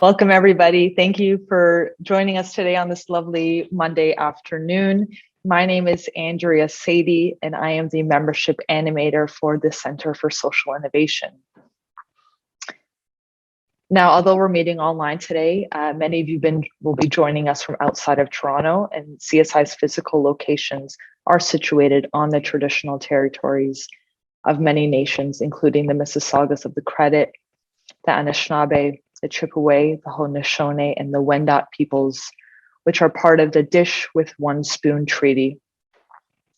Welcome, everybody. Thank you for joining us today on this lovely Monday afternoon. My name is Andrea Sadie, and I am the membership animator for the Center for Social Innovation. Now, although we're meeting online today, many of you will be joining us from outside of Toronto, and CSI's physical locations are situated on the traditional territories of many nations, including the Mississaugas of the Credit, the Anishinaabe, the Chippewa, the Haudenosaunee, and the Wendat peoples, which are part of the Dish with One Spoon Treaty.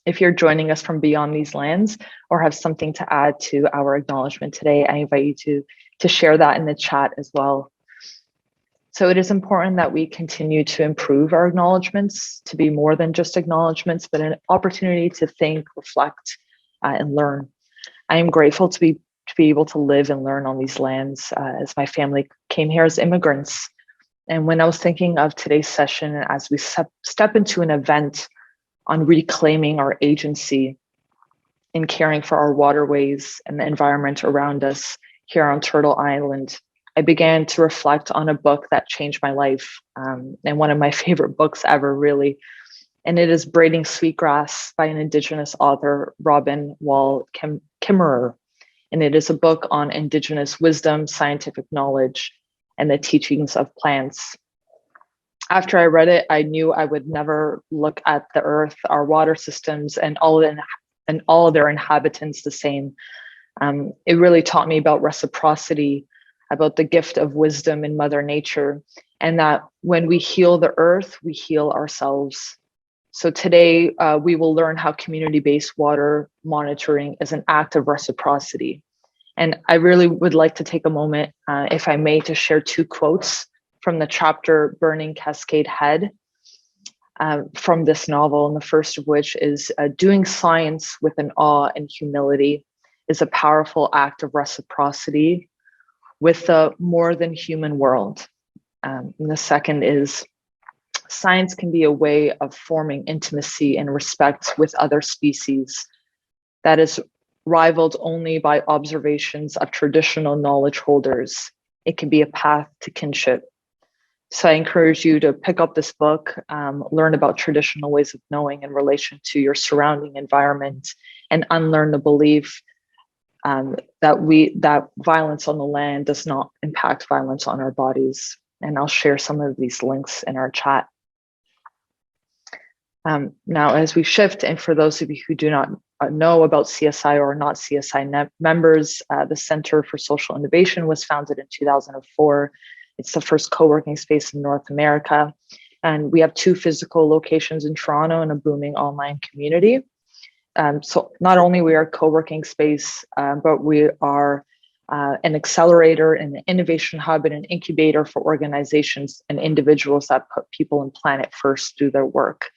If you're joining us from beyond these lands or have something to add to our acknowledgement today, I invite you to share that in the chat as well. So it is important that we continue to improve our acknowledgements to be more than just acknowledgements, but an opportunity to think, reflect, and learn. I am grateful to be able to live and learn on these lands as my family came here as immigrants. And when I was thinking of today's session, as we step into an event on reclaiming our agency in caring for our waterways and the environment around us here on Turtle Island, I began to reflect on a book that changed my life, and one of my favorite books ever, really. And it is Braiding Sweetgrass by an Indigenous author, Robin Wall Kimmerer. And it is a book on Indigenous wisdom, scientific knowledge, and the teachings of plants. After I read it, I knew I would never look at the earth, our water systems, and all of their inhabitants the same. It really taught me about reciprocity, about the gift of wisdom in Mother Nature, and that when we heal the earth, we heal ourselves. So today we will learn how community-based water monitoring is an act of reciprocity. And I really would like to take a moment, if I may, to share two quotes from the chapter Burning Cascade Head from this novel. And the first of which is, doing science with an awe and humility is a powerful act of reciprocity with the more than human world. And the second is, science can be a way of forming intimacy and respect with other species that is rivaled only by observations of traditional knowledge holders. It can be a path to kinship. So I encourage you to pick up this book, learn about traditional ways of knowing in relation to your surrounding environment, and unlearn the belief that violence on the land does not impact violence on our bodies. And I'll share some of these links in our chat. Now, as we shift, and for those of you who do not know about CSI or are not CSI members, the Center for Social Innovation was founded in 2004. It's the first co-working space in North America. And we have two physical locations in Toronto and a booming online community. So not only we are a co-working space, but we are an accelerator and an innovation hub and an incubator for organizations and individuals that put people and planet first through their work.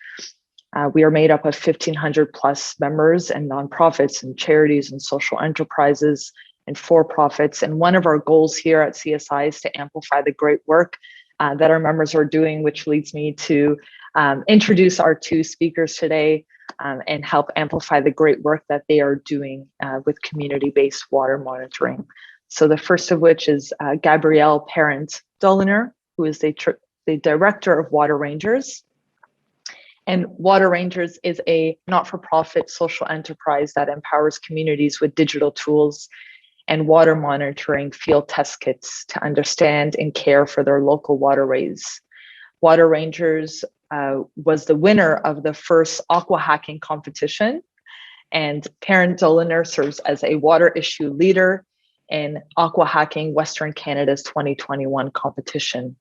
We are made up of 1,500 plus members and nonprofits and charities and social enterprises and for-profits. And one of our goals here at CSI is to amplify the great work that our members are doing, which leads me to introduce our two speakers today and help amplify the great work that they are doing with community-based water monitoring. So the first of which is Gabrielle Parent-Doliner, who is the director of Water Rangers. And Water Rangers is a not-for-profit social enterprise that empowers communities with digital tools and water monitoring field test kits to understand and care for their local waterways. Water Rangers was the winner of the first aqua hacking competition, and Parent-Doliner serves as a water issue leader in aqua hacking Western Canada's 2021 competition.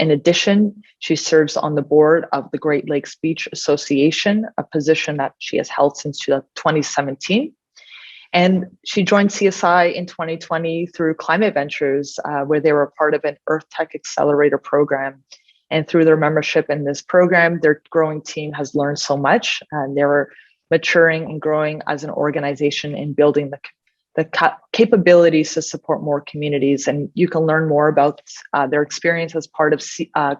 In addition, she serves on the board of the Great Lakes Beach Association, a position that she has held since 2017. And she joined CSI in 2020 through Climate Ventures, where they were part of an Earth Tech Accelerator program. And through their membership in this program, their growing team has learned so much. And they're maturing and growing as an organization in building the capabilities to support more communities. And you can learn more about their experience as part of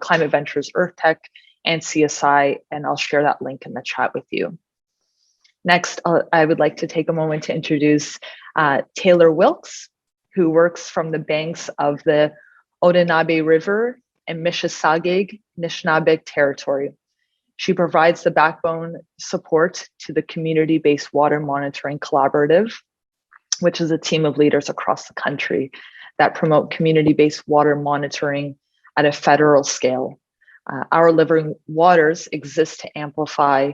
Climate Ventures, Earth Tech, and CSI, and I'll share that link in the chat with you. Next, I would like to take a moment to introduce Taylor Wilkes, who works from the banks of the Odainabe River, and Mississauga Nishnabeg territory. She provides the backbone support to the Community-Based Water Monitoring Collaborative, which is a team of leaders across the country that promote community-based water monitoring at a federal scale. Our Living Waters exist to amplify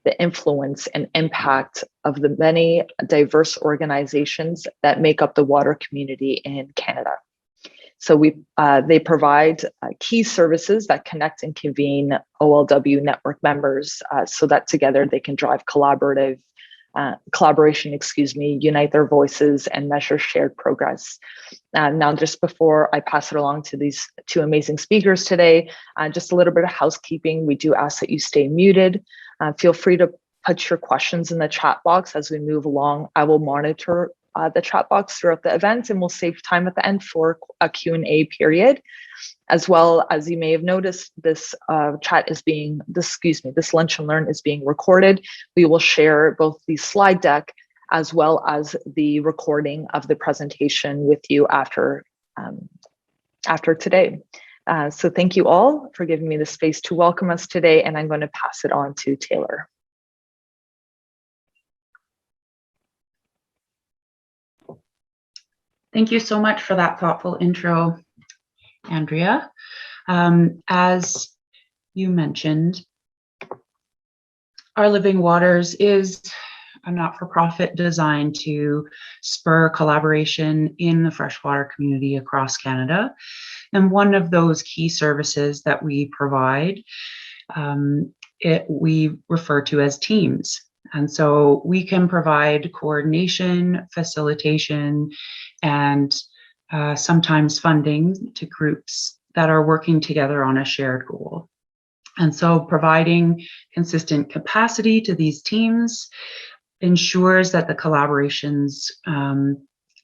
the influence and impact of the many diverse organizations that make up the water community in Canada. So they provide key services that connect and convene OLW network members so that together they can drive collaboration, unite their voices and measure shared progress. Now, just before I pass it along to these two amazing speakers today, just a little bit of housekeeping. We do ask that you stay muted. Feel free to put your questions in the chat box as we move along. I will monitor the chat box throughout the event, and we'll save time at the end for a Q&A period. As well, as you may have noticed, this this Lunch and Learn is being recorded. We will share both the slide deck as well as the recording of the presentation with you after today. So thank you all for giving me the space to welcome us today, and I'm going to pass it on to Taylor. Thank you so much for that thoughtful intro, Andrea. As you mentioned, Our Living Waters is a not-for-profit designed to spur collaboration in the freshwater community across Canada. And one of those key services that we provide, we refer to as teams. And so we can provide coordination, facilitation, and sometimes funding to groups that are working together on a shared goal. And so providing consistent capacity to these teams ensures that the collaborations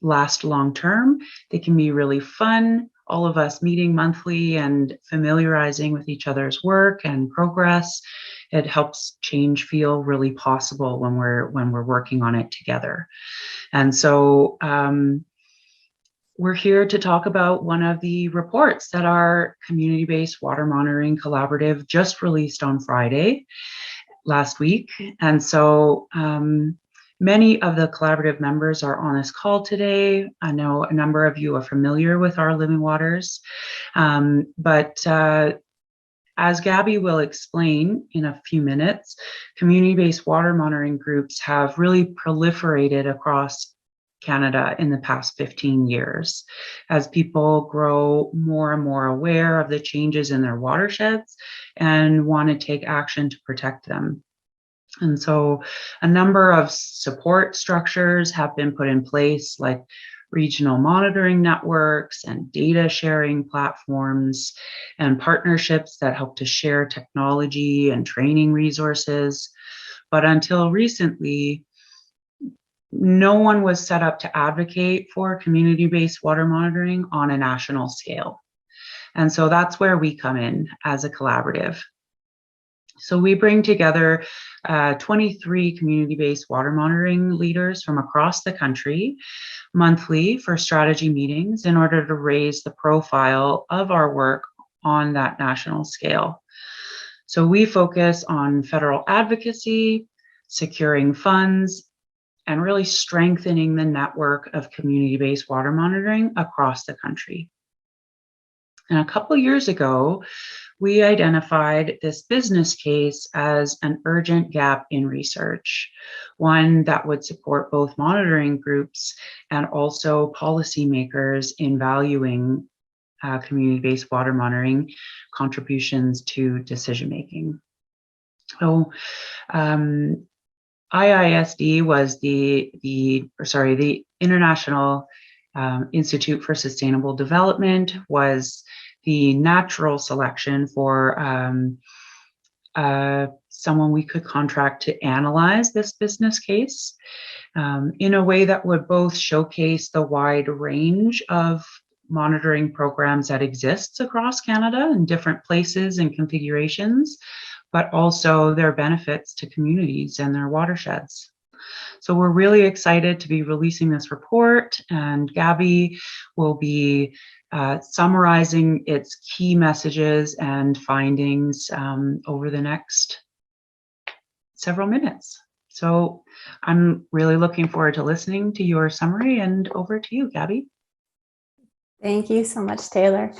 last long term. They can be really fun, all of us meeting monthly and familiarizing with each other's work and progress. It helps change feel really possible when we're working on it together. And so we're here to talk about one of the reports that our Community-Based Water Monitoring Collaborative just released on Friday last week. And so many of the collaborative members are on this call today. I know a number of you are familiar with Our Living Waters, but as Gabby will explain in a few minutes, community-based water monitoring groups have really proliferated across Canada in the past 15 years as people grow more and more aware of the changes in their watersheds and want to take action to protect them. And so a number of support structures have been put in place, like regional monitoring networks and data sharing platforms and partnerships that help to share technology and training resources. But until recently, no one was set up to advocate for community-based water monitoring on a national scale. And so that's where we come in as a collaborative. So we bring together 23 community-based water monitoring leaders from across the country monthly for strategy meetings in order to raise the profile of our work on that national scale. So we focus on federal advocacy, securing funds, and really strengthening the network of community-based water monitoring across the country. And a couple years ago, we identified this business case as an urgent gap in research, one that would support both monitoring groups and also policymakers in valuing community-based water monitoring contributions to decision-making. So IISD was the International Institute for Sustainable Development was the natural selection for someone we could contract to analyze this business case in a way that would both showcase the wide range of monitoring programs that exists across Canada in different places and configurations, but also their benefits to communities and their watersheds. So we're really excited to be releasing this report, and Gabby will be summarizing its key messages and findings over the next several minutes. So I'm really looking forward to listening to your summary, and over to you, Gabby. Thank you so much, Taylor.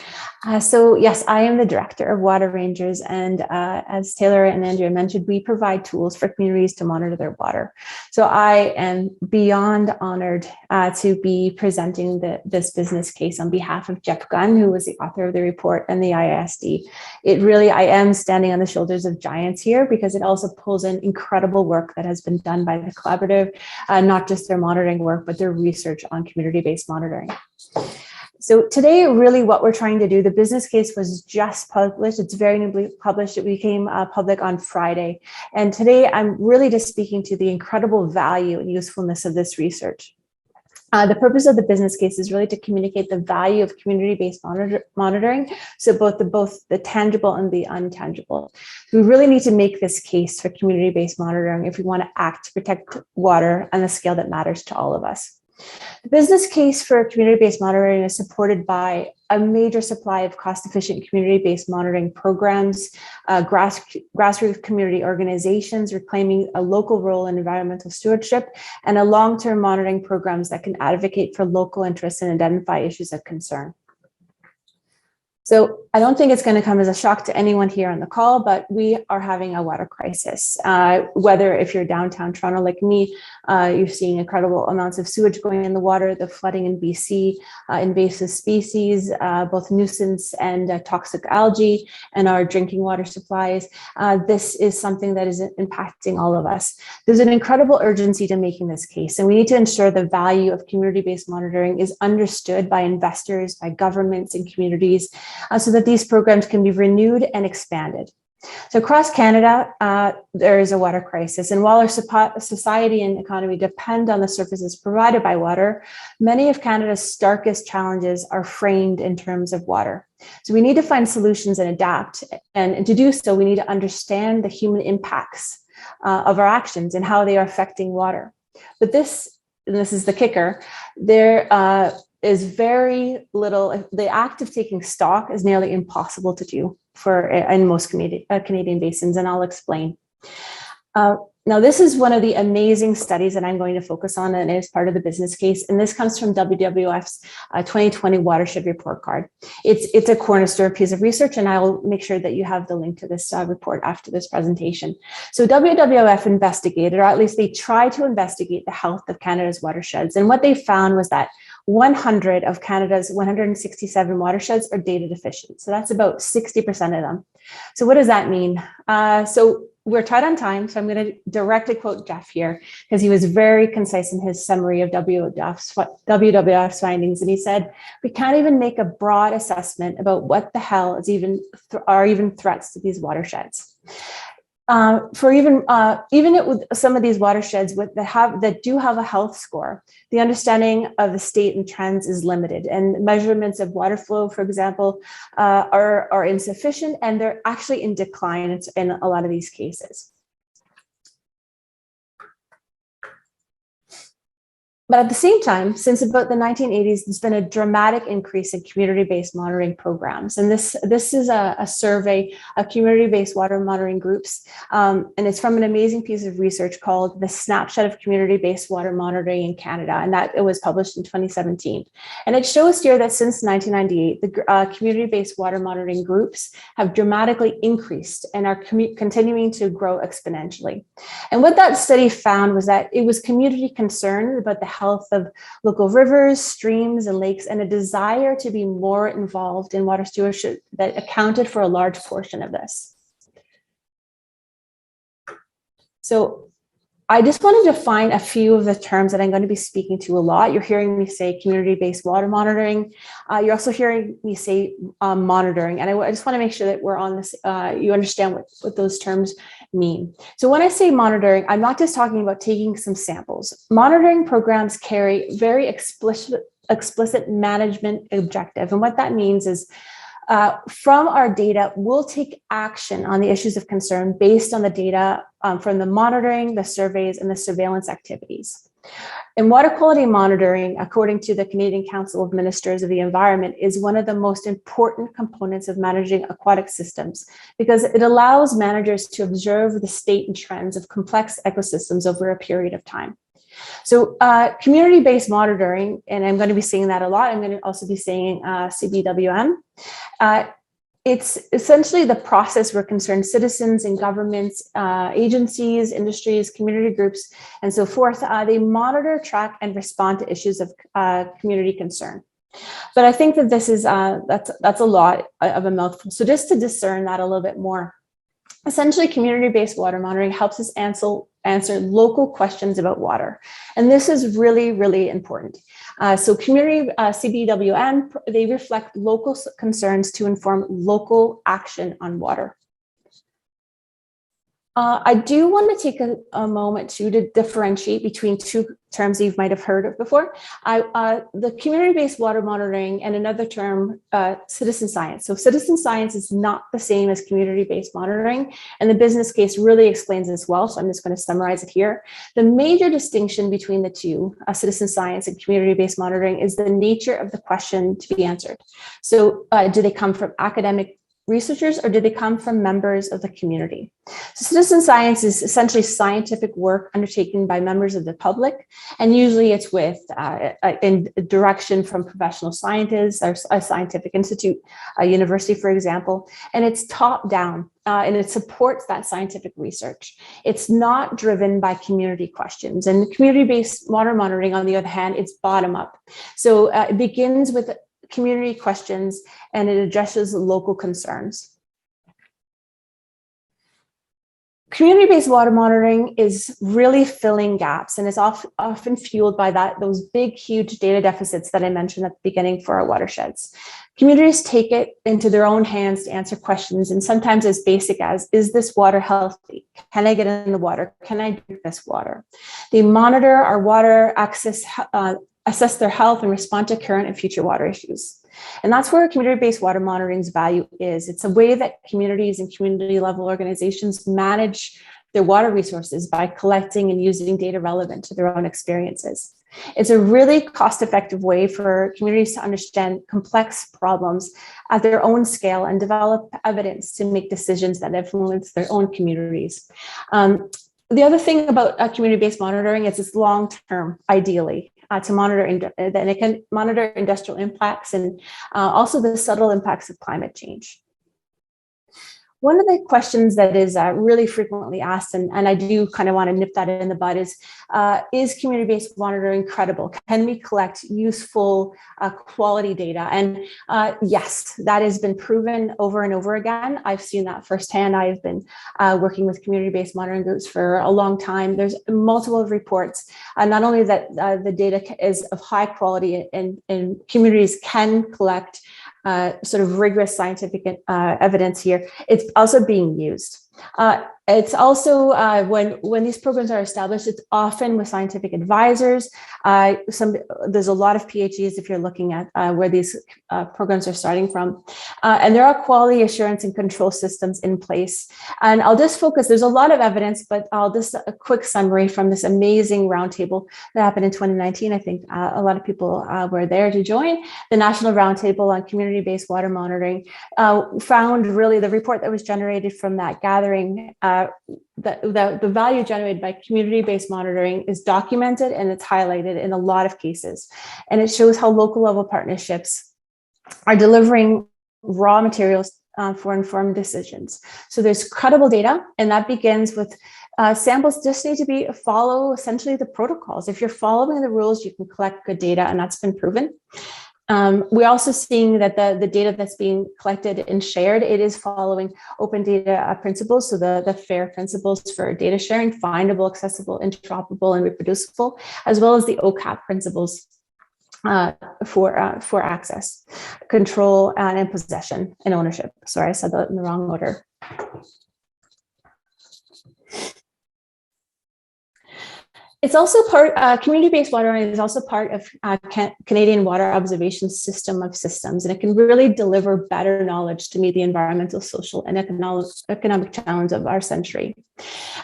So yes, I am the director of Water Rangers, and as Taylor and Andrea mentioned, we provide tools for communities to monitor their water. So I am beyond honored to be presenting this business case on behalf of Jeff Gunn, who was the author of the report, and the IISD. I am standing on the shoulders of giants here, because it also pulls in incredible work that has been done by the collaborative, not just their monitoring work, but their research on community-based monitoring. So today, really what we're trying to do, the business case was just published. It's very newly published. It became public on Friday. And today I'm really just speaking to the incredible value and usefulness of this research. The purpose of the business case is really to communicate the value of community-based monitoring, so both the tangible and the intangible. We really need to make this case for community-based monitoring if we want to act to protect water on a scale that matters to all of us. The business case for community-based monitoring is supported by a major supply of cost-efficient community-based monitoring programs, grassroots community organizations reclaiming a local role in environmental stewardship, and a long-term monitoring programs that can advocate for local interests and identify issues of concern. So I don't think it's going to come as a shock to anyone here on the call, but we are having a water crisis. Whether if you're downtown Toronto like me, you're seeing incredible amounts of sewage going in the water, the flooding in BC, invasive species, both nuisance and toxic algae, and our drinking water supplies. This is something that is impacting all of us. There's an incredible urgency to making this case, and we need to ensure the value of community-based monitoring is understood by investors, by governments and communities, so that these programs can be renewed and expanded. So across Canada, there is a water crisis. And while our society and economy depend on the services provided by water, many of Canada's starkest challenges are framed in terms of water. So we need to find solutions and adapt. And to do so, we need to understand the human impacts of our actions and how they are affecting water. But this is the kicker, there is very little, the act of taking stock is nearly impossible to do in most Canadian basins, and I'll explain. Now, this is one of the amazing studies that I'm going to focus on, and is part of the business case. And this comes from WWF's 2020 Watershed Report Card. It's a cornerstone piece of research, and I will make sure that you have the link to this report after this presentation. So WWF investigated, or at least they tried to investigate, the health of Canada's watersheds. And what they found was that 100 of Canada's 167 watersheds are data deficient. So that's about 60% of them. So what does that mean? So we're tight on time, so I'm going to directly quote Jeff here, because he was very concise in his summary of WWF's findings. And he said, we can't even make a broad assessment about what the hell is even threats to these watersheds. Even with some of these watersheds that do have a health score, the understanding of the state and trends is limited, and measurements of water flow, for example, are insufficient, and they're actually in decline in a lot of these cases. But at the same time, since about the 1980s, there's been a dramatic increase in community-based monitoring programs. And this is a survey of community-based water monitoring groups. And it's from an amazing piece of research called The Snapshot of Community-Based Water Monitoring in Canada. And that it was published in 2017. And it shows here that since 1998, the community-based water monitoring groups have dramatically increased and are continuing to grow exponentially. And what that study found was that it was community concern about the health of local rivers, streams, and lakes, and a desire to be more involved in water stewardship that accounted for a large portion of this. So I just want to define a few of the terms that I'm going to be speaking to a lot. You're hearing me say community-based water monitoring. You're also hearing me say monitoring. And I just want to make sure that we're on this, you understand what those terms mean. So when I say monitoring, I'm not just talking about taking some samples. Monitoring programs carry very explicit management objective. And what that means is from our data, we'll take action on the issues of concern based on the data from the monitoring, the surveys, and the surveillance activities. And water quality monitoring, according to the Canadian Council of Ministers of the Environment, is one of the most important components of managing aquatic systems because it allows managers to observe the state and trends of complex ecosystems over a period of time. So community-based monitoring, and I'm going to be saying that a lot, I'm going to also be saying CBWM. It's essentially the process where concerned citizens and governments, agencies, industries, community groups, and so forth, they monitor, track, and respond to issues of community concern. But I think that this is, that's a lot of a mouthful. So just to discern that a little bit more, essentially community-based water monitoring helps us answer local questions about water. And this is really, really important. So community CBWM, they reflect local concerns to inform local action on water. I do want to take a moment to differentiate between two terms you might have heard of before. The community-based water monitoring and another term, citizen science. So citizen science is not the same as community-based monitoring, and the business case really explains this well, so I'm just going to summarize it here. The major distinction between the two, citizen science and community-based monitoring, is the nature of the question to be answered. So do they come from academic researchers or do they come from members of the community? So citizen science is essentially scientific work undertaken by members of the public, and usually it's with in direction from professional scientists or a scientific institute, a university, for example, and it's top down and it supports that scientific research. It's not driven by community questions, and community-based water monitoring, on the other hand, it's bottom up. So it begins with community questions and it addresses local concerns. Community-based water monitoring is really filling gaps and is often fueled by those big, huge data deficits that I mentioned at the beginning for our watersheds. Communities take it into their own hands to answer questions, and sometimes as basic as, is this water healthy? Can I get in the water? Can I drink this water? They monitor our water access, assess their health, and respond to current and future water issues. And that's where community-based water monitoring's value is. It's a way that communities and community-level organizations manage their water resources by collecting and using data relevant to their own experiences. It's a really cost-effective way for communities to understand complex problems at their own scale and develop evidence to make decisions that influence their own communities. The other thing about community-based monitoring is it's long-term, ideally. To monitor, then it can monitor industrial impacts and also the subtle impacts of climate change. One of the questions that is really frequently asked, and I do kind of want to nip that in the bud, is community-based monitoring credible? Can we collect useful quality data? And yes, that has been proven over and over again. I've seen that firsthand. I've been working with community-based monitoring groups for a long time. There's multiple reports, not only that the data is of high quality and communities can collect sort of rigorous scientific evidence here, it's also being used. It's also, when these programs are established, it's often with scientific advisors. There's a lot of PhDs if you're looking at where these programs are starting from. And there are quality assurance and control systems in place. And I'll just focus, there's a lot of evidence, but I'll just a quick summary from this amazing roundtable that happened in 2019. I think a lot of people were there to join. The National Roundtable on Community-Based Water Monitoring found really the report that was generated from that gathering, the value generated by community-based monitoring is documented and it's highlighted in a lot of cases. And it shows how local level partnerships are delivering raw materials for informed decisions. So there's credible data, and that begins with samples just need to follow essentially the protocols. If you're following the rules, you can collect good data, and that's been proven. We're also seeing that the data that's being collected and shared, it is following open data principles. So the FAIR principles for data sharing, findable, accessible, interoperable, and reproducible, as well as the OCAP principles for access, control, and possession and ownership. Sorry, I said that in the wrong order. It's also part, community-based water is also part of Canadian water observation system of systems, and it can really deliver better knowledge to meet the environmental, social, and economic challenge of our century.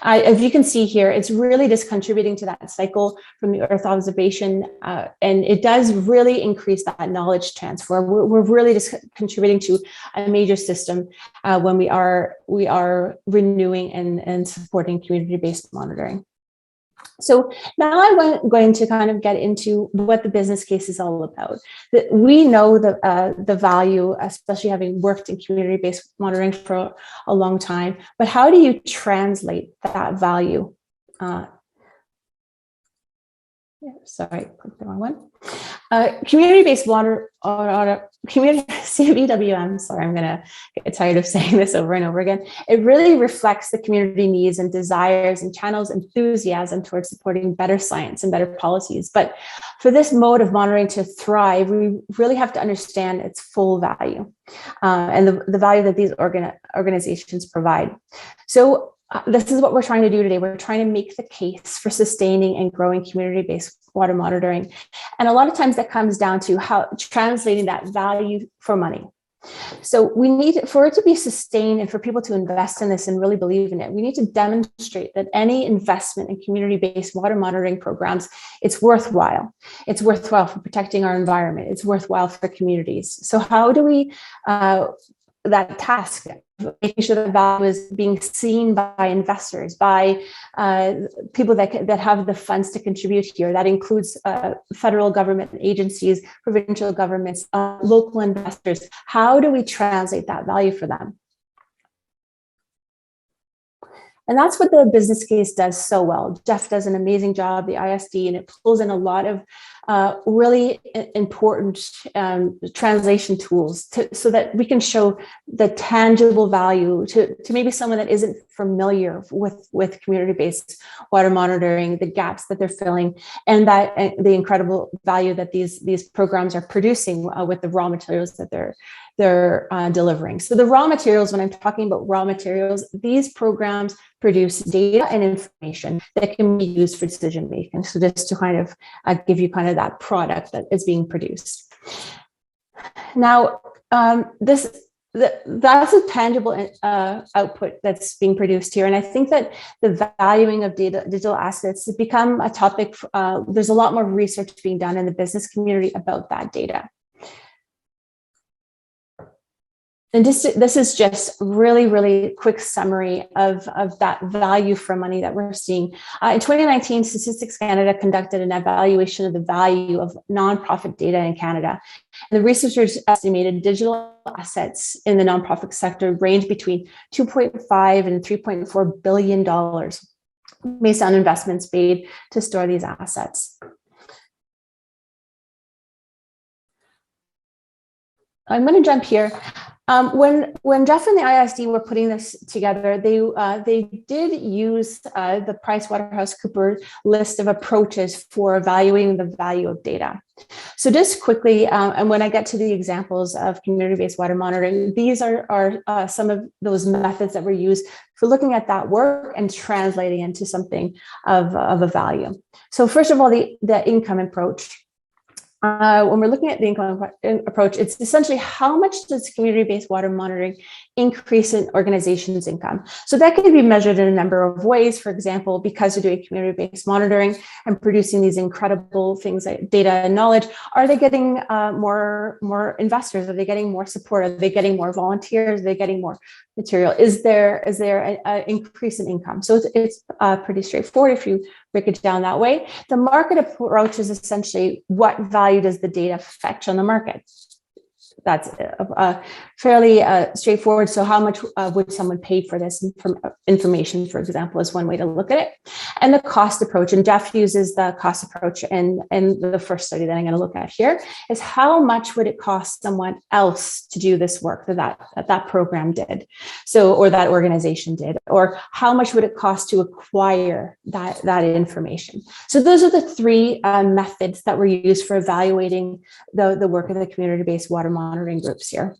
As you can see here, it's really just contributing to that cycle from the Earth observation, and it does really increase that knowledge transfer. We're really just contributing to a major system when we are renewing and supporting community-based monitoring. So now I'm going to kind of get into what the business case is all about. We know the value, especially having worked in community-based monitoring for a long time, but how do you translate that value? Sorry, click the wrong one. Community-based water, CBWM, sorry, I'm gonna get tired of saying this over and over again. It really reflects the community needs and desires and channels enthusiasm towards supporting better science and better policies. But for this mode of monitoring to thrive, we really have to understand its full value and the value that these organizations provide. So this is what we're trying to do today. We're trying to make the case for sustaining and growing community-based water monitoring. And a lot of times that comes down to how translating that value for money. So we need, for it to be sustained and for people to invest in this and really believe in it, we need to demonstrate that any investment in community-based water monitoring programs, it's worthwhile. It's worthwhile for protecting our environment. It's worthwhile for communities. So how do we, that task, making sure that value is being seen by investors, by people that have the funds to contribute here. That includes federal government agencies, provincial governments, local investors. How do we translate that value for them? And that's what the business case does so well. Jeff does an amazing job, the ISD, and it pulls in a lot of really important translation tools so that we can show the tangible value to maybe someone that isn't familiar with community-based water monitoring, the gaps that they're filling, and that the incredible value that these programs are producing with the raw materials that they're delivering. So the raw materials, when I'm talking about raw materials, these programs produce data and information that can be used for decision making. So just to kind of give you kind of that product that is being produced. Now, that's a tangible output that's being produced here. And I think that the valuing of digital assets has become a topic. There's a lot more research being done in the business community about that data. And this is just really, really quick summary of that value for money that we're seeing. In 2019, Statistics Canada conducted an evaluation of the value of nonprofit data in Canada. And the researchers estimated digital assets in the nonprofit sector range between $2.5 and $3.4 billion based on investments made to store these assets. I'm going to jump here. When Jeff and the ISD were putting this together, they did use the PricewaterhouseCoopers list of approaches for evaluating the value of data. So just quickly, and when I get to the examples of community-based water monitoring, these are some of those methods that were used for looking at that work and translating into something of a value. So first of all, the income approach. When we're looking at the income approach, it's essentially how much does community-based water monitoring increase an organization's income? So that can be measured in a number of ways. For example, because they're doing community-based monitoring and producing these incredible things like data and knowledge, are they getting more investors? Are they getting more support? Are they getting more volunteers? Are they getting more material? Is there an increase in income? So it's pretty straightforward if you break it down that way. The market approach is essentially what value does the data fetch on the market? That's fairly straightforward. So how much would someone pay for this information, for example, is one way to look at it. And the cost approach, and Jeff uses the cost approach in the first study that I'm going to look at here, is how much would it cost someone else to do this work that program did, or that organization did, or how much would it cost to acquire that information. So those are the three methods that were used for evaluating the work of the community-based water monitoring groups here.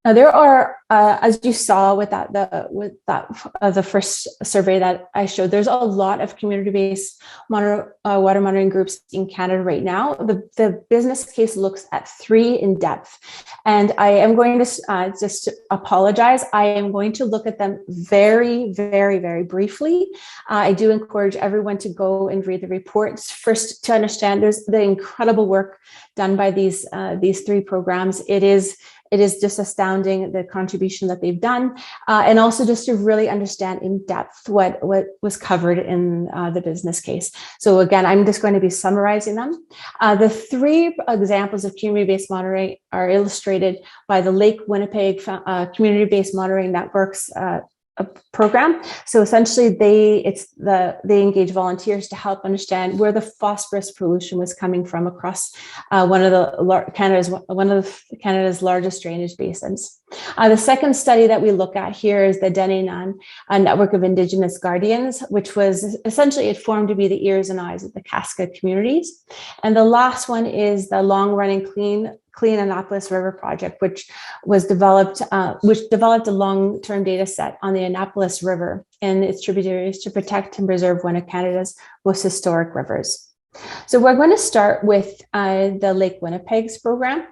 Now there are, as you saw with the first survey that I showed, there's a lot of community-based water monitoring groups in Canada right now. The business case looks at 3 in depth, and I am going to just apologize. I am going to look at them very, very, very briefly. I do encourage everyone to go and read the reports first to understand there's the incredible work done by these 3 programs. It is just astounding the contribution that they've done, and also just to really understand in depth what was covered in the business case. So again, I'm just going to be summarizing them. The 3 examples of community-based monitoring are illustrated by the Lake Winnipeg Community-Based Monitoring Networks a program. So essentially they engage volunteers to help understand where the phosphorus pollution was coming from across one of Canada's largest drainage basins. The second study that we look at here is the Denenan Network of Indigenous Guardians, which was essentially, it formed to be the ears and eyes of the Casca communities. And the last one is the long-running Clean Annapolis River Project, which developed a long-term data set on the Annapolis River and its tributaries to protect and preserve one of Canada's most historic rivers. So we're going to start with the Lake Winnipeg's program.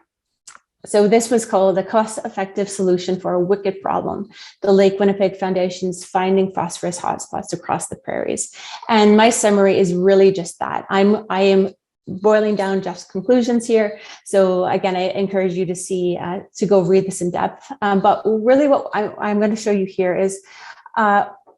So this was called the cost-effective solution for a wicked problem, the Lake Winnipeg Foundation's finding phosphorus hotspots across the prairies. And my summary is really just that. I am boiling down Jeff's conclusions here. So again, I encourage you to go read this in depth. But really what I'm going to show you here is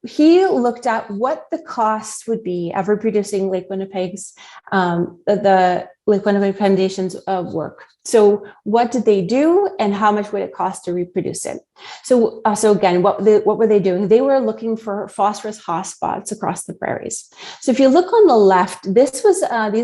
he looked at what the cost would be of reproducing Lake Winnipeg's, the Lake Winnipeg Foundation's work. So what did they do and how much would it cost to reproduce it? So again, what were they doing? They were looking for phosphorus hotspots across the prairies. So if you look on the left, these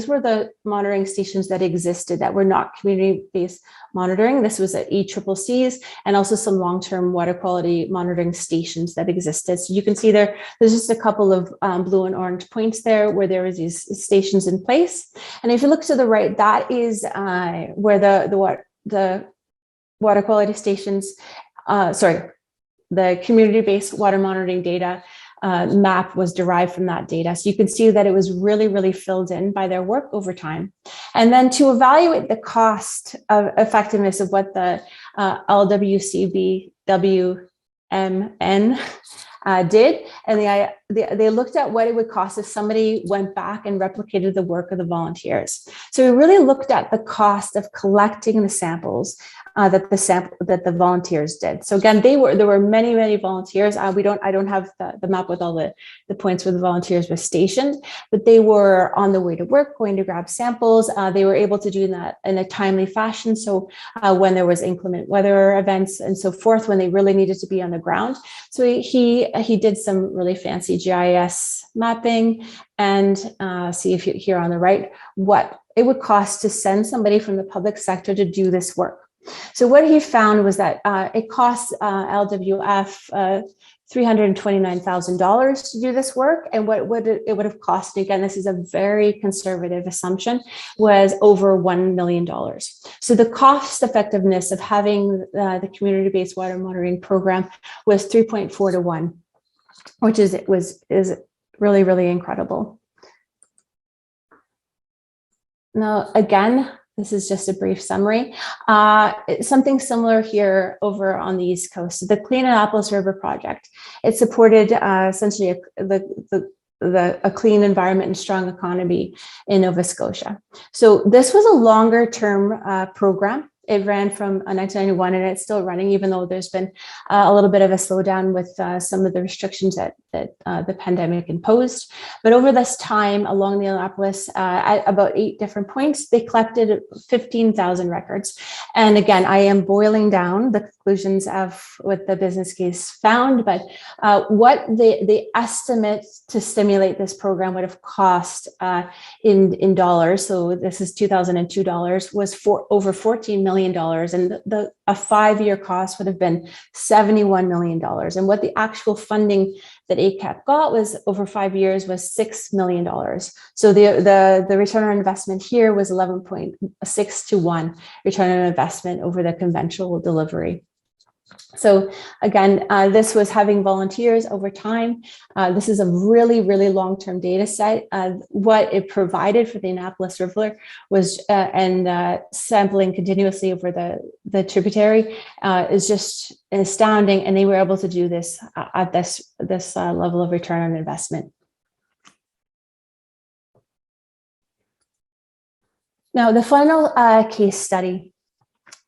were the monitoring stations that existed that were not community-based monitoring. This was at ECCC's and also some long-term water quality monitoring stations that existed. So you can see there's just a couple of blue and orange points there where there was these stations in place. And if you look to the right, that is where the water quality stations, the community-based water monitoring data map was derived from that data. So you can see that it was really, really filled in by their work over time. And then to evaluate the cost of effectiveness of what the LWCBWMN did, and they looked at what it would cost if somebody went back and replicated the work of the volunteers. So we really looked at the cost of collecting the samples that the volunteers did. So again, there were many, many volunteers. I don't have the map with all the points where the volunteers were stationed, but they were on the way to work, going to grab samples. They were able to do that in a timely fashion. So when there was inclement weather events and so forth, when they really needed to be on the ground. So he did some really fancy GIS mapping and see if you here on the right, what it would cost to send somebody from the public sector to do this work. So what he found was that it costs LWF $329,000 to do this work, and what it would have cost, again, this is a very conservative assumption, was over $1 million. So the cost effectiveness of having the community-based water monitoring program was 3.4 to 1, which is really, really incredible. Now, again, this is just a brief summary. Something similar here over on the East Coast, the Clean Annapolis River Project. It supported essentially a clean environment and strong economy in Nova Scotia. So this was a longer term program. It ran from 1991 and it's still running, even though there's been a little bit of a slowdown with some of the restrictions that the pandemic imposed. But over this time along the Annapolis, at about 8 different points, they collected 15,000 records. And again, I am boiling down the conclusions of what the business case found, but what the estimate to stimulate this program would have cost in dollars, so this is 2002 dollars, was over $14 million. And a 5-year cost would have been $71 million. And what the actual funding that ACAP got was over 5 years was $6 million. So the return on investment here was 11.6 to 1 return on investment over the conventional delivery. So again, this was having volunteers over time. This is a really, really long-term data set. What it provided for the Annapolis River was, and sampling continuously over the tributary is just astounding. And they were able to do this at this level of return on investment. Now, the final case study.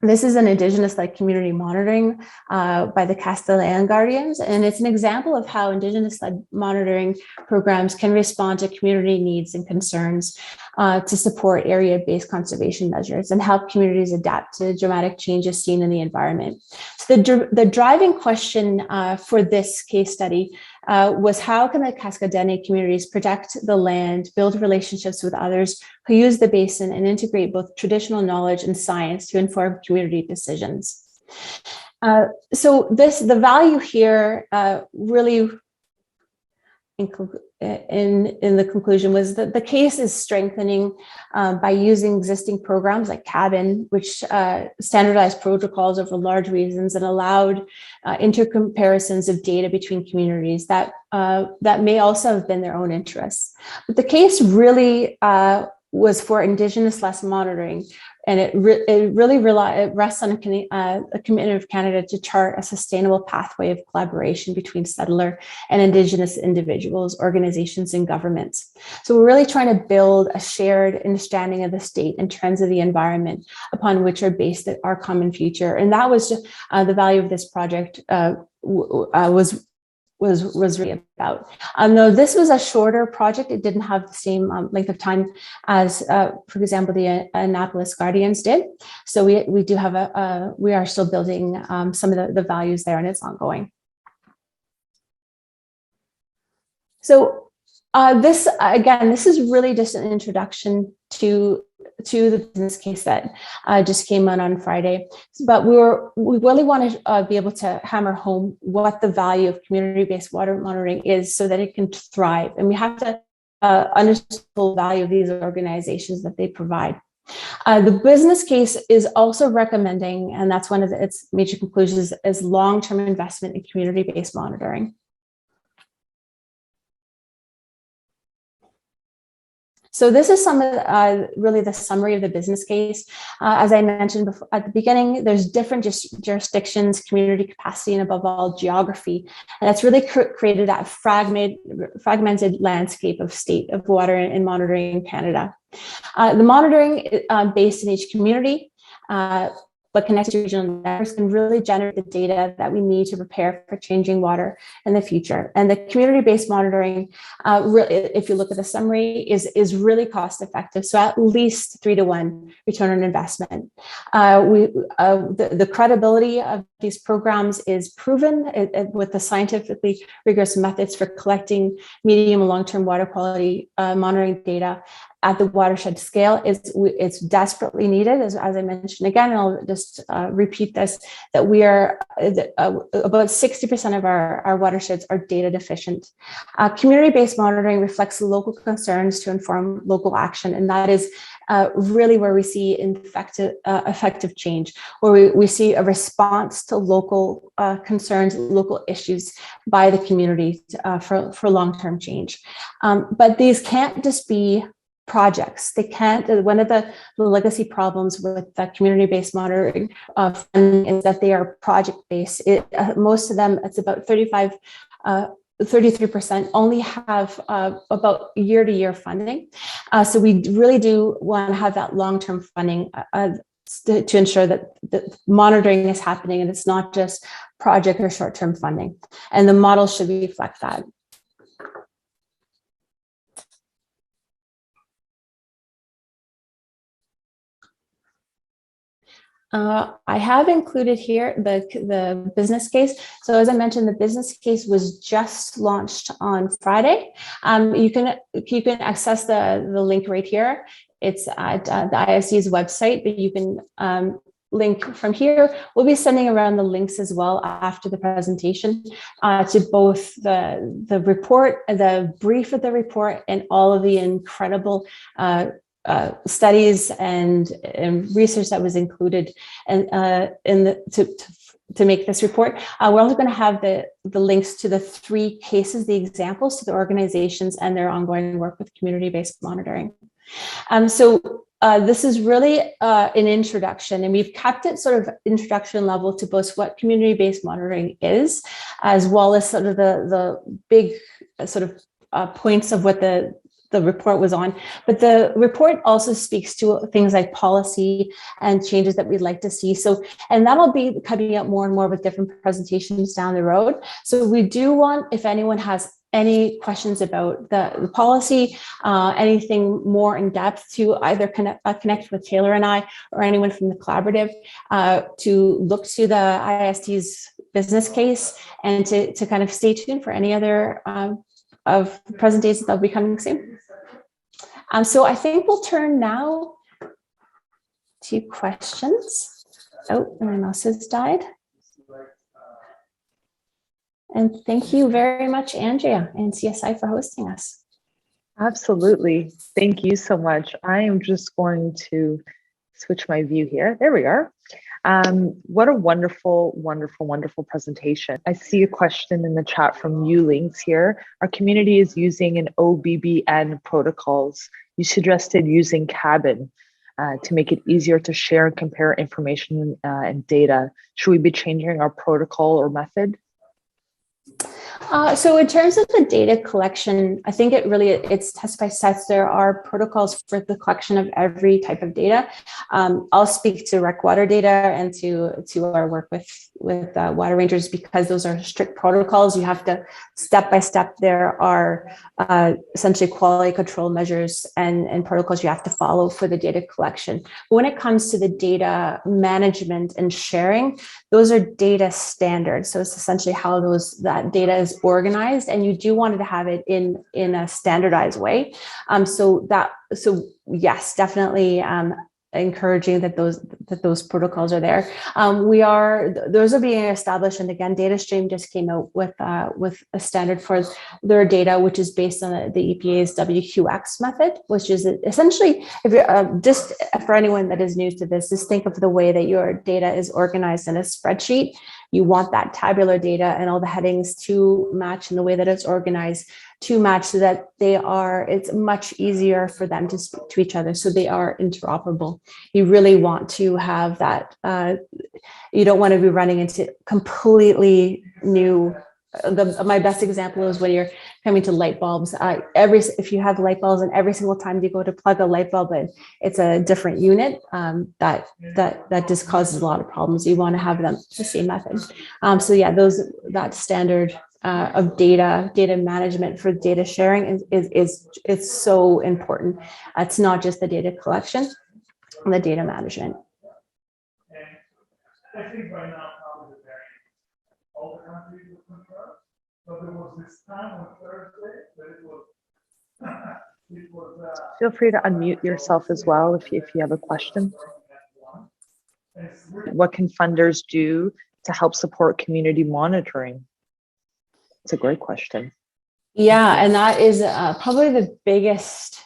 This is an Indigenous-led community monitoring by the Castellan Guardians, and it's an example of how Indigenous-led monitoring programs can respond to community needs and concerns to support area-based conservation measures and help communities adapt to dramatic changes seen in the environment. So the driving question for this case study was how can the Cascadene communities protect the land, build relationships with others who use the basin, and integrate both traditional knowledge and science to inform community decisions. So the value here really in the conclusion was that the case is strengthening by using existing programs like Cabin, which standardized protocols over large regions and allowed intercomparisons of data between communities that may also have been their own interests. But the case really was for Indigenous-led monitoring, and it rests on a commitment of Canada to chart a sustainable pathway of collaboration between settler and Indigenous individuals, organizations, and governments. So we're really trying to build a shared understanding of the state and trends of the environment upon which are based our common future. And that was just the value of this project was really about. Though this was a shorter project, it didn't have the same length of time as, for example, the Annapolis Guardians did. So we do have we are still building some of the values there, and it's ongoing. So this is really just an introduction to the business case that just came out on Friday. But we really want to be able to hammer home what the value of community-based water monitoring is so that it can thrive. And we have to understand the value of these organizations that they provide. The business case is also recommending, and that's one of its major conclusions, is long-term investment in community-based monitoring. So this is some of really the summary of the business case. As I mentioned before, at the beginning, there's different jurisdictions, community capacity, and above all, geography. And that's really created that fragmented landscape of state of water and monitoring in Canada. The monitoring based in each community, but connected to regional networks can really generate the data that we need to prepare for changing water in the future. And the community-based monitoring, if you look at the summary, is really cost effective. So at least 3-to-1 return on investment. The credibility of these programs is proven with the scientifically rigorous methods for collecting medium and long-term water quality monitoring data at the watershed scale. It's desperately needed, as I mentioned again, and I'll just repeat this, that we are about 60% of our watersheds are data deficient. Community-based monitoring reflects local concerns to inform local action, and that is really where we see effective change, where we see a response to local concerns, local issues by the community for long-term change. But these can't just be projects. They can't. One of the legacy problems with the community-based monitoring funding is that they are project-based. Most of them, it's about 33% only have about year-to-year funding. So we really do want to have that long-term funding to ensure that the monitoring is happening and it's not just project or short-term funding. And the model should reflect that. I have included here the business case. So as I mentioned, the business case was just launched on Friday. You can access the link right here. It's at the ISC's website, but you can link from here. We'll be sending around the links as well after the presentation to both the report, the brief of the report, and all of the incredible studies and research that was included and to make this report. We're also going to have the links to the 3 cases, the examples to the organizations and their ongoing work with community-based monitoring. This is really an introduction, and we've kept it sort of introduction level to both what community-based monitoring is, as well as sort of the big sort of points of what the report was on. But the report also speaks to things like policy and changes that we'd like to see. So, and that'll be coming up more and more with different presentations down the road. So we do want, if anyone has any questions about the policy, anything more in depth, to either connect with Taylor and I, or anyone from the collaborative, to look to the IST's business case, and to kind of stay tuned for any other of the presentations that'll be coming soon. So I think we'll turn now to questions. Oh, my mouse has died. And thank you very much, Andrea and CSI, for hosting us. Absolutely. Thank you so much. I am just going to switch my view here. There we are. What a wonderful, wonderful, wonderful presentation. I see a question in the chat from Wilkes here. Our community is using an OBBN protocols. You suggested using Cabin to make it easier to share and compare information and data. Should we be changing our protocol or method? So in terms of the data collection, I think it's test by sets. There are protocols for the collection of every type of data. I'll speak to rec water data and to our work with water rangers, because those are strict protocols. You have to step by step. There are essentially quality control measures and protocols you have to follow for the data collection. But when it comes to the data management and sharing, those are data standards. So it's essentially how that data is organized, and you do want to have it in a standardized way. So yes, definitely encouraging that those protocols are there. Those are being established, and again, Data Stream just came out with a standard for their data, which is based on the EPA's WQX method, which is essentially, if you're just for anyone that is new to this, just think of the way that your data is organized in a spreadsheet. You want that tabular data and all the headings to match in the way that it's organized to match, so that it's much easier for them to speak to each other, so they are interoperable. You really want to have that. You don't want to be running into completely new. My best example is when you're coming to light bulbs. If you have light bulbs, and every single time you go to plug a light bulb in, it's a different unit, that just causes a lot of problems. You want to have them the same method. So yeah, that standard of data management for data sharing is so important. It's not just the data collection, the data management. I think right now probably the variant, all the countries will concur. So there was this time on Thursday that it was Feel free to unmute yourself as well if you have a question. What can funders do to help support community monitoring? It's a great question. Yeah, and that is probably the biggest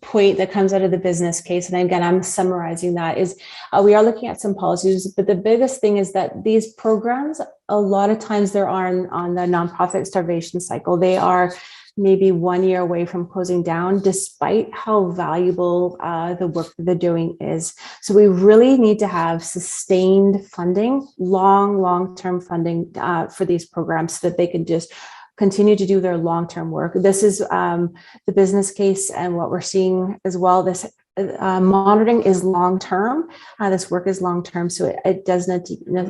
point that comes out of the business case. And again, I'm summarizing that is we are looking at some policies, but the biggest thing is that these programs, a lot of times they're on the nonprofit starvation cycle. They are maybe 1 year away from closing down, despite how valuable the work that they're doing is. So we really need to have sustained funding, long-term funding for these programs, so that they can just continue to do their long-term work. This is the business case, and what we're seeing as well. This monitoring is long-term. This work is long-term, so it does not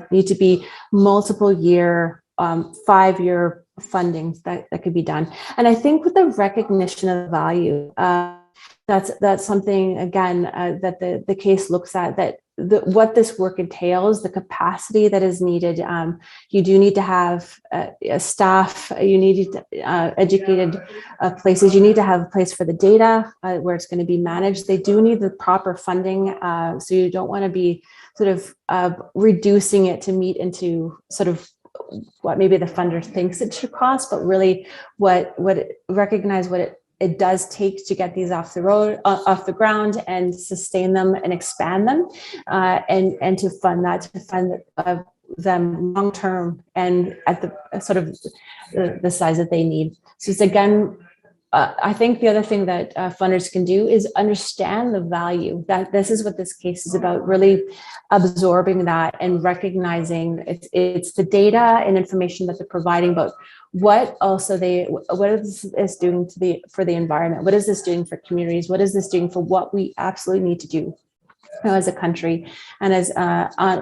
need to be multiple year, 5-year funding that could be done. And I think with the recognition of value, that's something again that the case looks at, that what this work entails, the capacity that is needed. You do need to have a staff. You need educated places. You need to have a place for the data where it's going to be managed. They do need the proper funding. So you don't want to be sort of reducing it to meet into sort of what maybe the funder thinks it should cost, but really recognize what it does take to get these off the ground, and sustain them and expand them, and to fund them long term and at the sort of the size that they need. So it's again, I think the other thing that funders can do is understand the value, that this is what this case is about, really absorbing that and recognizing it's the data and information that they're providing, but what is this doing for the environment? What is this doing for communities? What is this doing for what we absolutely need to do as a country and as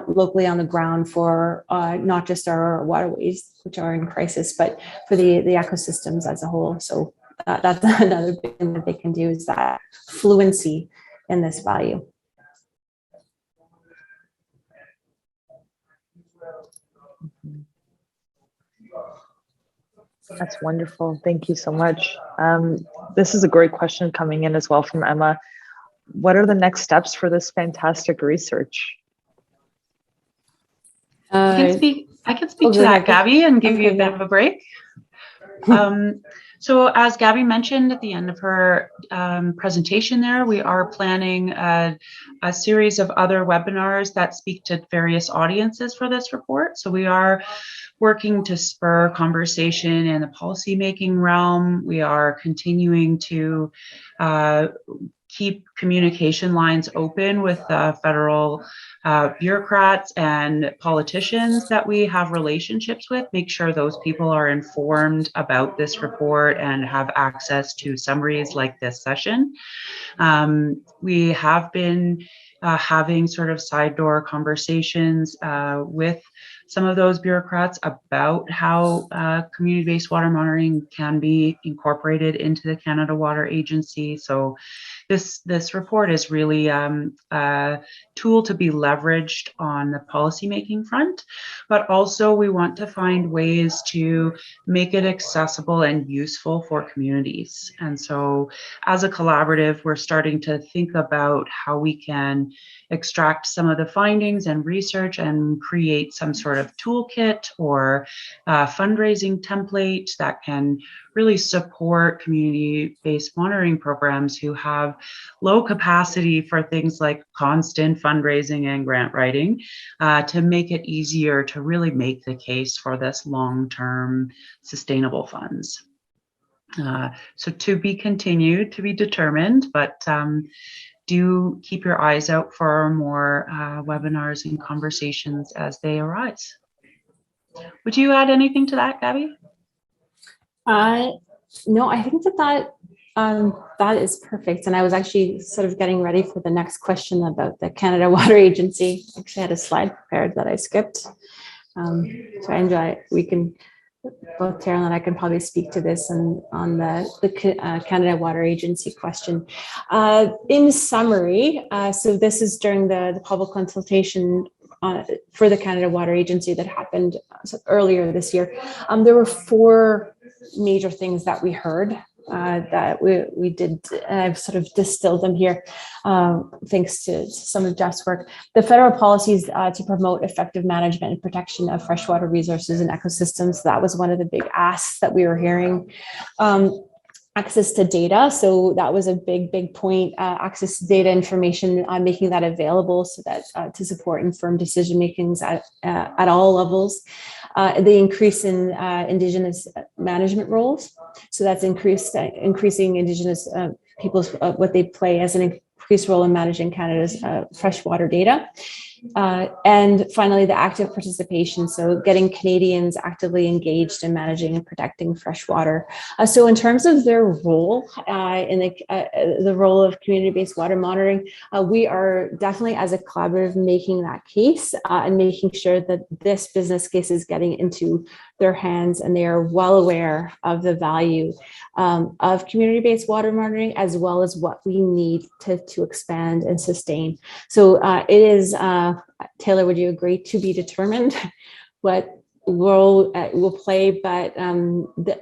locally on the ground for not just our waterways, which are in crisis, but for the ecosystems as a whole. So that's another big thing that they can do, is that fluency in this value. That's wonderful. Thank you so much. This is a great question coming in as well from Emma. What are the next steps for this fantastic research? I can speak to that, Gabby, and give you a bit of a break. So as Gabby mentioned at the end of her presentation there, we are planning a series of other webinars that speak to various audiences for this report. So we are working to spur conversation in the policymaking realm. We are continuing to keep communication lines open with federal bureaucrats and politicians that we have relationships with, make sure those people are informed about this report and have access to summaries like this session. We have been having sort of side door conversations with some of those bureaucrats about how community-based water monitoring can be incorporated into the Canada Water Agency. So this report is really a tool to be leveraged on the policymaking front, but also we want to find ways to make it accessible and useful for communities. And so as a collaborative, we're starting to think about how we can extract some of the findings and research and create some sort of toolkit or fundraising template that can really support community-based monitoring programs who have low capacity for things like constant fundraising and grant writing, to make it easier to really make the case for this long-term sustainable funds. So to be continued, to be determined, but do keep your eyes out for more webinars and conversations as they arise. Would you add anything to that, Gabby? No, I think that is perfect. And I was actually sort of getting ready for the next question about the Canada Water Agency. Actually, I had a slide prepared that I skipped. So I enjoy it. We can, both Carol and I can probably speak to this on the Canada Water Agency question. In summary, so this is during the public consultation for the Canada Water Agency that happened earlier this year. There were 4 major things that we heard that we did. I've sort of distilled them here, thanks to some of Jeff's work. The federal policies to promote effective management and protection of freshwater resources and ecosystems. That was one of the big asks that we were hearing. Access to data. So that was a big point, access to data information, making that available so that to support informed decision makings at all levels. The increase in Indigenous management roles. So that's increasing Indigenous people's, what they play as an increased role in managing Canada's freshwater data. And finally, the active participation. So getting Canadians actively engaged in managing and protecting freshwater. So in terms of their role in the role of community-based water monitoring, we are definitely as a collaborative making that case and making sure that this business case is getting into their hands and they are well aware of the value of community-based water monitoring, as well as what we need to expand and sustain. So it is, Taylor, would you agree, to be determined what role we'll play, but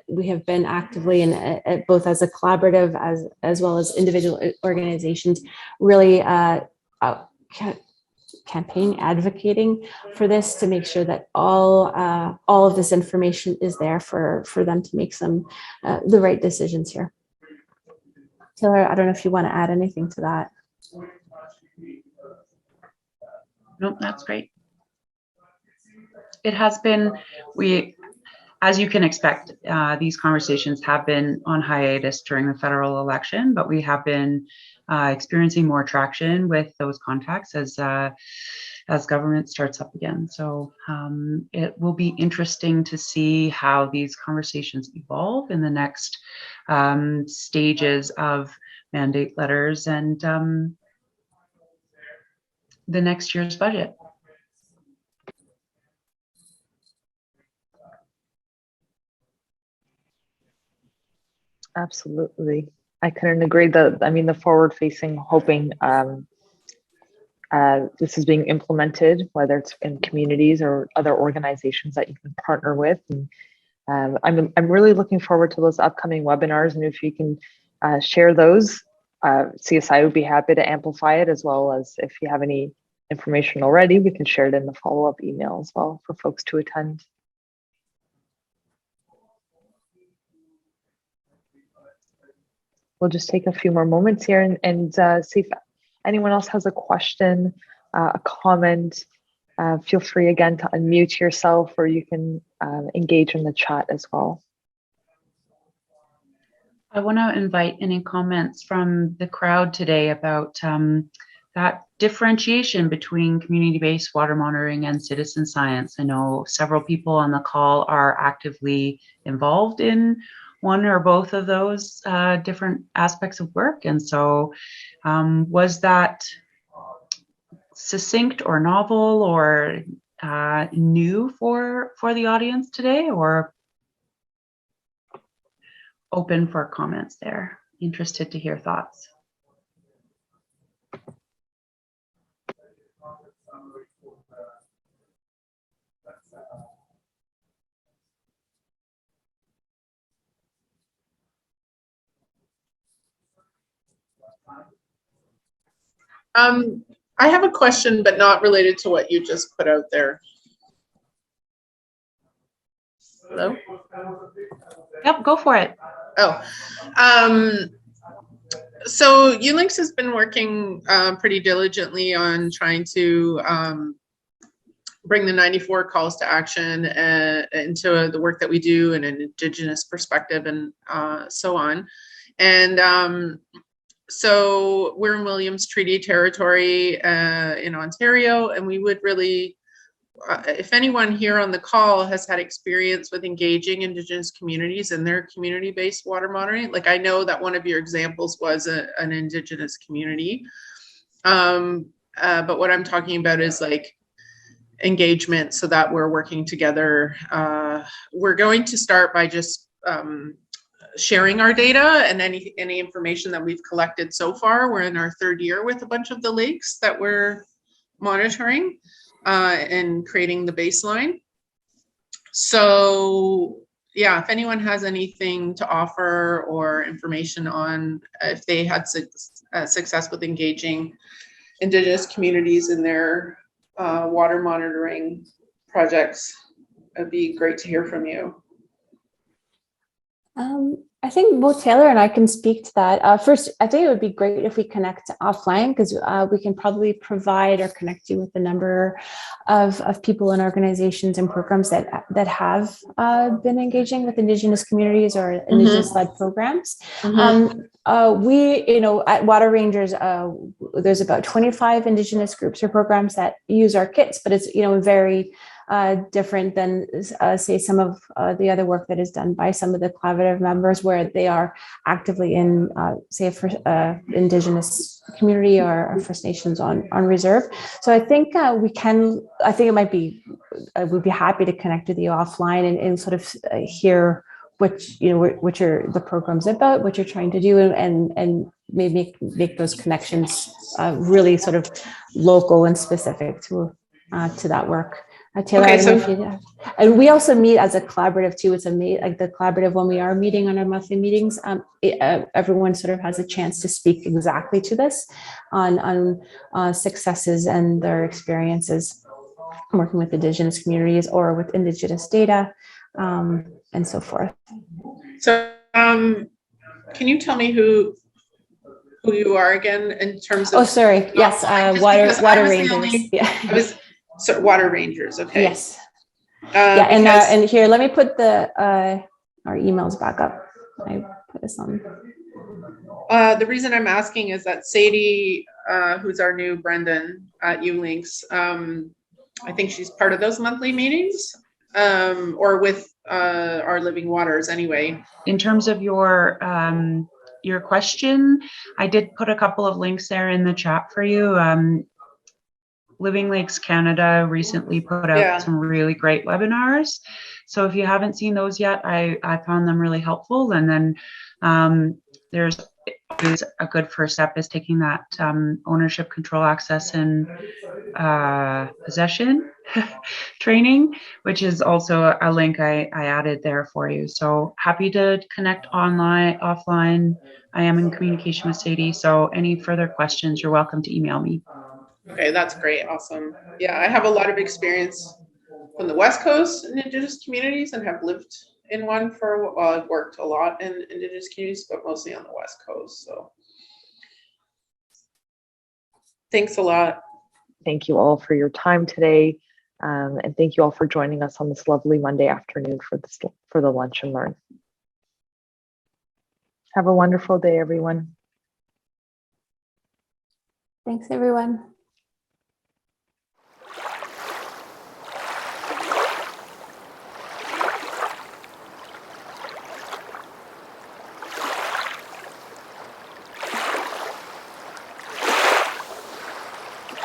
we have been actively in both as a collaborative as well as individual organizations, really campaign advocating for this to make sure that all of this information is there for them to make the right decisions here. Taylor, I don't know if you want to add anything to that. Nope, that's great. it has been, as you can expect, these conversations have been on hiatus during the federal election, but we have been experiencing more traction with those contacts as government starts up again. So it will be interesting to see how these conversations evolve in the next stages of mandate letters and the next year's budget. Absolutely. I couldn't agree. The forward facing, hoping this is being implemented, whether it's in communities or other organizations that you can partner with. And I'm really looking forward to those upcoming webinars. And if you can share those, CSI would be happy to amplify it, as well as if you have any information already, we can share it in the follow-up email as well for folks to attend. We'll just take a few more moments here and see if anyone else has a question, a comment. Feel free again to unmute yourself, or you can engage in the chat as well. I want to invite any comments from the crowd today about that differentiation between community-based water monitoring and citizen science. I know several people on the call are actively involved in one or both of those different aspects of work. And so was that succinct or novel or new for the audience today, or open for comments there? Interested to hear thoughts. I have a question, but not related to what you just put out there. Hello? Yep, go for it. Oh, so Wilkes has been working pretty diligently on trying to bring the 94 calls to action into the work that we do in an Indigenous perspective and so on. And so we're in Williams Treaty Territory in Ontario, and we would really, if anyone here on the call has had experience with engaging Indigenous communities in their community-based water monitoring, like I know that one of your examples was an Indigenous community, but what I'm talking about is like engagement so that we're working together. We're going to start by just sharing our data and any information that we've collected so far. We're in our third year with a bunch of the lakes that we're monitoring and creating the baseline. So yeah, if anyone has anything to offer or information on if they had success with engaging Indigenous communities in their water monitoring projects, it'd be great to hear from you. I think both Taylor and I can speak to that. First, I think it would be great if we connect offline, because we can probably provide or connect you with a number of people and organizations and programs that have been engaging with Indigenous communities or Indigenous-led programs. We, at Water Rangers, there's about 25 Indigenous groups or programs that use our kits, but it's, very different than, say, some of the other work that is done by some of the collaborative members, where they are actively in, say, a Indigenous community or First Nations on reserve. So I think it might be, we'd be happy to connect with you offline and sort of hear what the program's about, what you're trying to do, and maybe make those connections really sort of local and specific to that work. Taylor, okay, and we also meet as a collaborative too. It's like the collaborative, when we are meeting on our monthly meetings, everyone sort of has a chance to speak exactly to this on successes and their experiences working with Indigenous communities or with Indigenous data, and so forth. So can you tell me who you are again in terms of? Oh, sorry. Yes, Water Rangers. So Water Rangers, okay. Yes. Yeah, because- and here, let me put our emails back up. I put this on. The reason I'm asking is that Sadie, who's our new Brendan at Ulinks, I think she's part of those monthly meetings, or with our Living Waters anyway. In terms of your question, I did put a couple of links there in the chat for you. Living Lakes Canada recently put out Yeah. some really great webinars. So if you haven't seen those yet, I found them really helpful. And then there's always a good first step is taking that ownership, control, access, and possession training, which is also a link I added there for you. So happy to connect online, offline. I am in communication with Sadie. So any further questions, you're welcome to email me. Okay, that's great. Awesome. Yeah, I have a lot of experience from the West Coast in Indigenous communities and have lived in one for, I've worked a lot in Indigenous communities, but mostly on the West Coast. So thanks a lot. Thank you all for your time today. And thank you all for joining us on this lovely Monday afternoon for the Lunch and Learn. Have a wonderful day, everyone. Thanks, everyone.